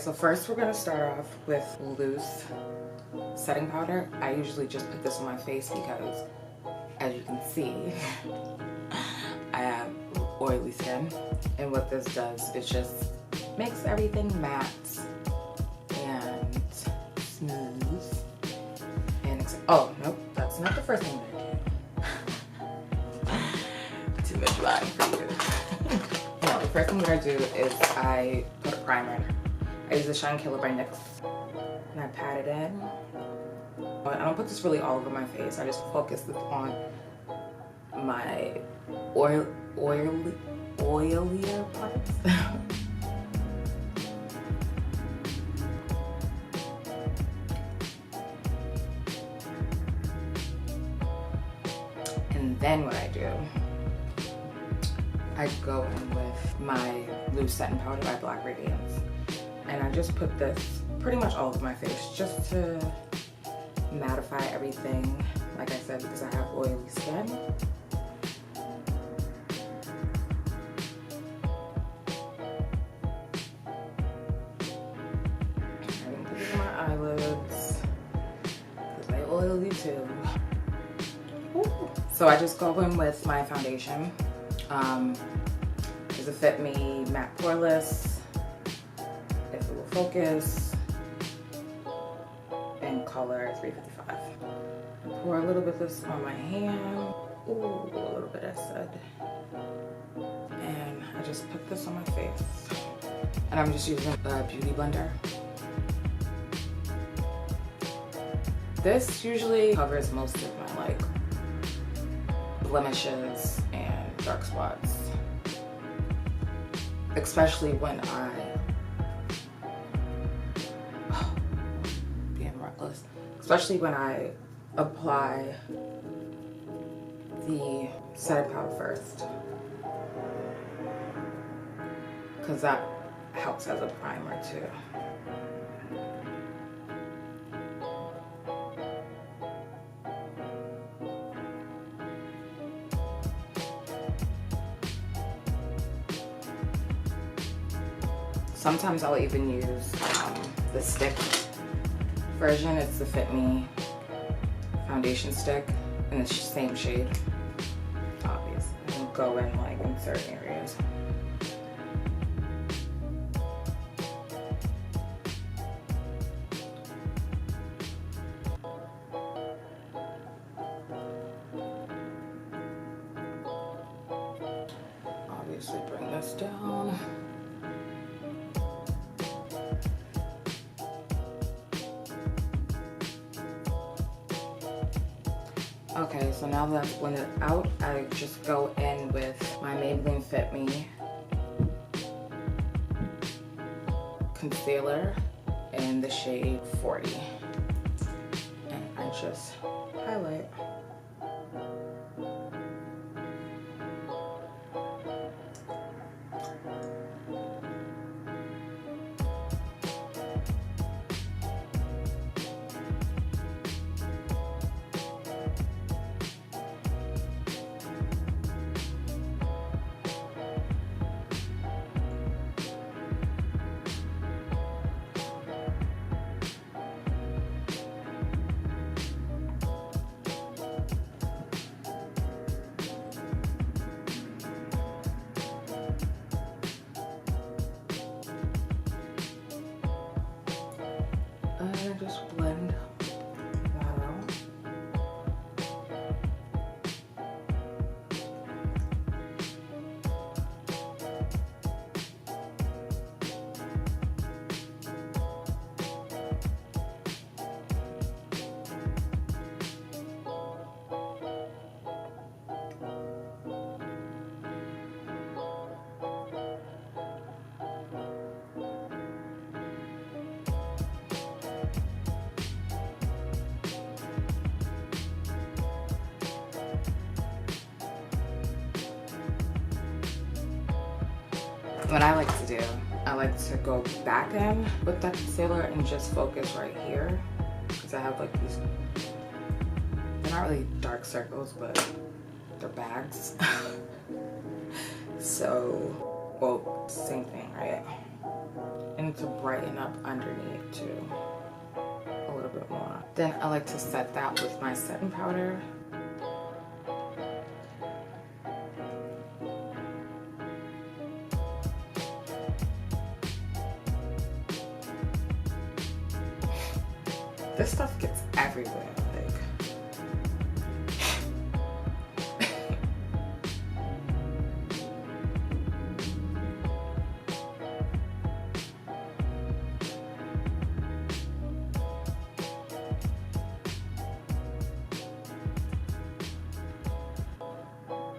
so first we're gonna start off with loose setting powder. I usually just put this on my face because, as you can see, I have oily skin, and what this does is just makes everything matte and smooth. And oh nope, that's not the first thing that I do. Too much lying for you. No, the first thing that I do is I put a primer. I use the Shine Killer by NYX, and I pat it in. I don't put this really all over my face. I just focus on my oilier parts. And then what I do, I go in with my loose setting powder by Black Radiance, and I just put this pretty much all over my face just to mattify everything, like I said, because I have oily skin. I'm gonna put this on my eyelids because they're oily too. Ooh. So I just go in with my foundation. It's a Fit Me Matte Poreless, If It Will Focus, in color 355. Pour a little bit of this on my hand. Ooh, a little bit I said. And I just put this on my face. And I'm just using a beauty blender. This usually covers most of my like blemishes and dark spots. Especially when especially when I apply the setting powder first, because that helps as a primer too. Sometimes I'll even use the stick version. It's the Fit Me foundation stick in the same shade, obviously. And go in like in certain areas. Obviously bring this down. Okay, so now that I've blended it out, I just go in with my Maybelline Fit Me concealer in the shade 40. And I just highlight. And just blend that out. What I like to do, I like to go back in with that concealer and just focus right here, because I have like these, they're not really dark circles, but they're bags. So, well, same thing, right? and to brighten up underneath too a little bit more. Then I like to set that with my setting powder. This stuff gets everywhere, like.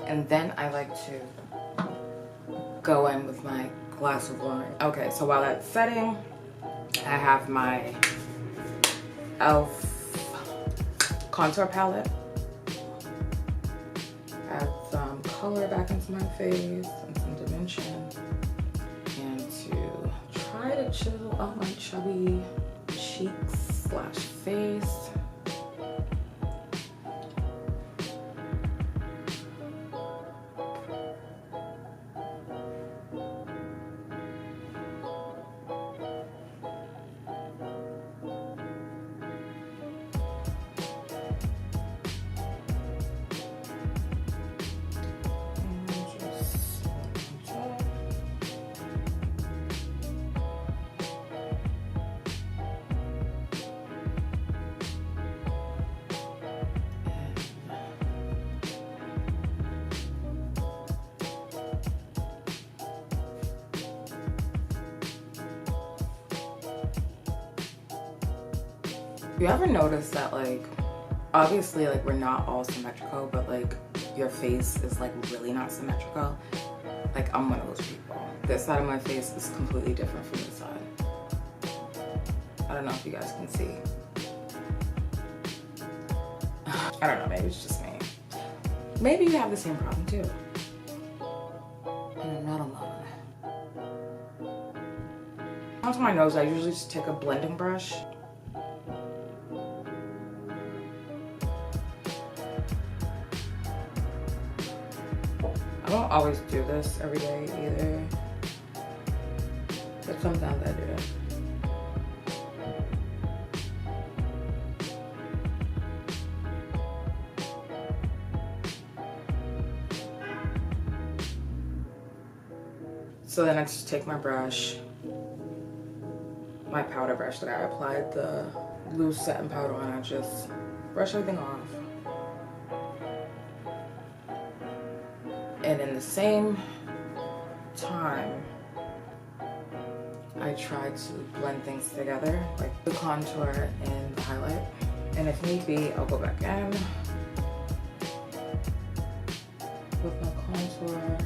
And then I like to go in with my glass of wine. Okay, so while that's setting, I have my e.l.f. contour palette. Add some color back into my face and some dimension. And to try to chill up my chubby cheeks / face. You ever notice that, like, obviously, like, we're not all symmetrical, but like your face is like really not symmetrical? Like, I'm one of those people. This side of my face is completely different from this side. I don't know if you guys can see. I don't know, maybe it's just me. Maybe you have the same problem too. And I'm not alone. Onto my nose, I usually just take a blending brush. I don't always do this every day either, but sometimes I do. So then I just take my brush, my powder brush that I applied the loose setting powder on, I just brush everything off. And in the same time, I try to blend things together, like the contour and the highlight. And if need be, I'll go back in with my contour,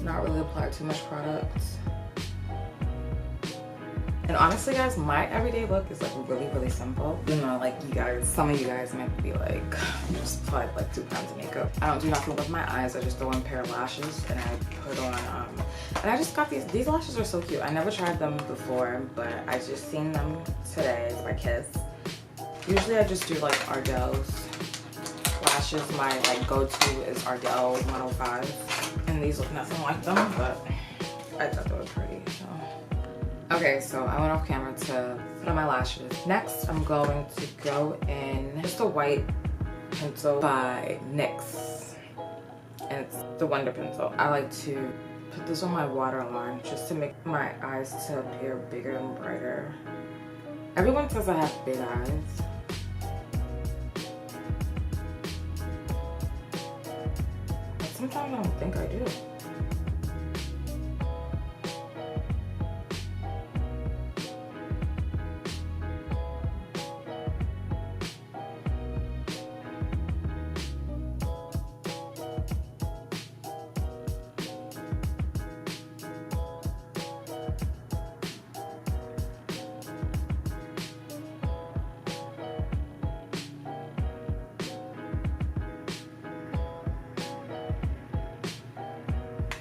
not really apply too much product. And honestly, guys, my everyday look is like really simple. You know, like you guys, some of you guys might be like, just applied like 2 pounds of makeup. I don't do nothing with my eyes. I just throw in a pair of lashes and I put on, and I just got these lashes are so cute. I never tried them before, but I just seen them today. It's by Kiss. Usually I just do like Ardell's lashes. My like go-to is Ardell 105. And these look nothing like them, but I thought they were pretty, so. Okay, so I went off camera to put on my lashes. Next, I'm going to go in just a white pencil by NYX. And it's the Wonder Pencil. I like to put this on my waterline just to make my eyes to appear bigger and brighter. Everyone says I have big eyes. But sometimes I don't think I do.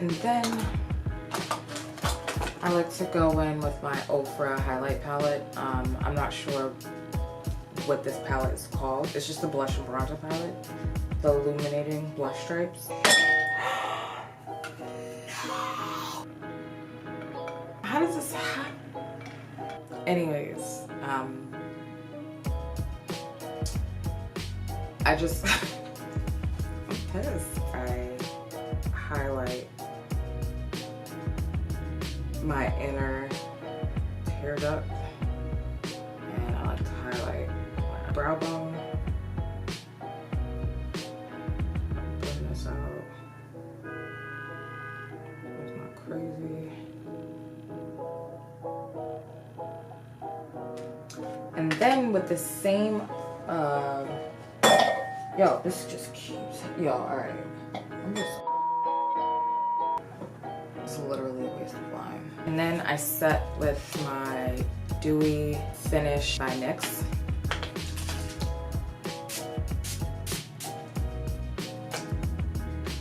And then I like to go in with my Ofra highlight palette. I'm not sure what this palette is called. It's just a blush and bronzer palette. The illuminating blush stripes. how does this happen? Anyways, I just, I'm pissed. I highlight my inner tear duct, and I like to highlight my brow bone. Blend this out. It's not crazy. And then with the same, yo, this is just cute. Yo, alright. It's literally a waste of time. And then I set with my Dewy Finish by NYX.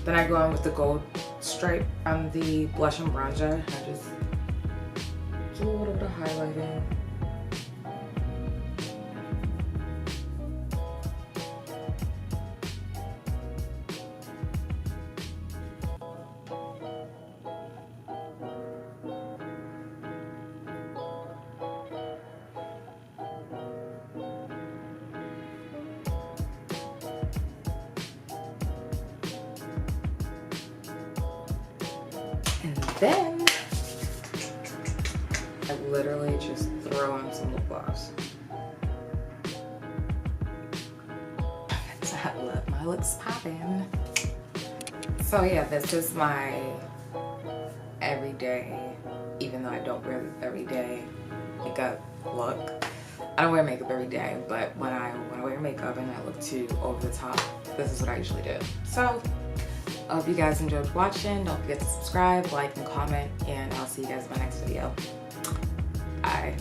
Then I go in with the gold stripe on the blush and bronzer. I just do a little bit of highlighting. And then I literally just throw on some lip gloss. My lips popping. So yeah, this is my everyday, even though I don't wear it every day, makeup look. I don't wear makeup every day, but when I wear makeup and I look too over the top, this is what I usually do. So I hope you guys enjoyed watching. Don't forget to subscribe, like, and comment, and I'll see you guys in my next video. Bye.